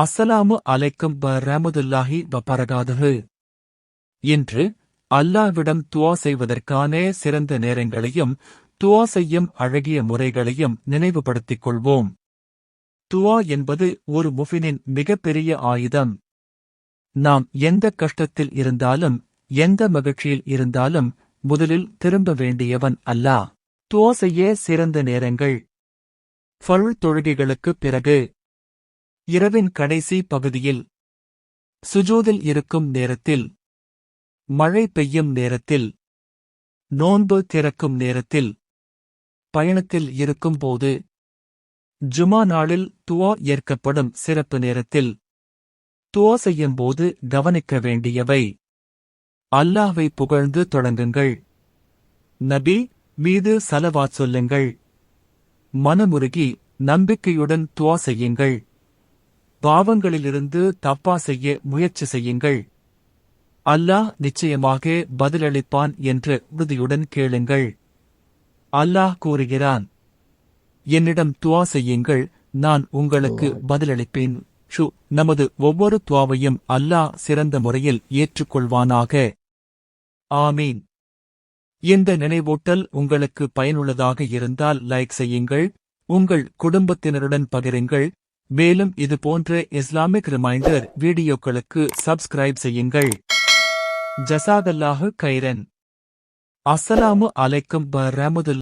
அஸ்ஸலாமு அலைக்கும் வரஹ்மத்துல்லாஹி வபரகாதுஹு. இன்று அல்லாஹ்விடம் துஆ செய்வதற்கான சிறந்த நேரங்களையும் துஆ செய்யும் அழகிய முறைகளையும் நினைவுபடுத்திக் கொள்வோம். துஆ என்பது ஒரு முஃமினின் மிகப்பெரிய ஆயுதம். நாம் எந்த கஷ்டத்தில் இருந்தாலும் எந்த மகிழ்ச்சியில் இருந்தாலும் முதலில் திரும்ப வேண்டியவன் அல்லாஹ். துஆ செய்ய சிறந்த நேரங்கள்: ஃபர்ள் தொழுகைகளுக்குப் பிறகு, இரவின் கடைசி பகுதியில், சுஜூதில் இருக்கும் நேரத்தில், மழை பெய்யும் நேரத்தில், நோன்பு திறக்கும் நேரத்தில், பயணத்தில் இருக்கும் போது, ஜுமா நாளில் துஆ ஏற்கப்படும் சிறப்பு நேரத்தில். துஆ செய்யும்போது கவனிக்க வேண்டியவை: அல்லாஹ்வை புகழ்ந்து தொடங்குங்கள். நபி மீது ஸலவாத் சொல்லுங்கள். மனமுருகி நம்பிக்கையுடன் துஆ செய்யுங்கள். பாவங்களிலிருந்து தப்பா செய்ய முயற்சி செய்யுங்கள். அல்லாஹ் நிச்சயமாக பதிலளிப்பான் என்று உறுதியுடன் கேளுங்கள். அல்லாஹ் கூறுகிறான், என்னிடம் துஆ செய்யுங்கள், நான் உங்களுக்கு பதிலளிப்பேன். நமது ஒவ்வொரு துஆவையும் அல்லாஹ் சிறந்த முறையில் ஏற்றுக்கொள்வானாக. ஆமீன். இந்த நினைவூட்டல் உங்களுக்கு பயனுள்ளதாக இருந்தால் லைக் செய்யுங்கள், உங்கள் குடும்பத்தினருடன் பகிருங்கள். மேலும் இதுபோன்ற இஸ்லாமிக் ரிமைண்டர் வீடியோக்களுக்கு சப்ஸ்கிரைப் செய்யுங்கள். ஜஸாகல்லாஹு கைரன். அஸ்ஸலாமு அலைக்கும் வரஹ்மத்துல்லாஹி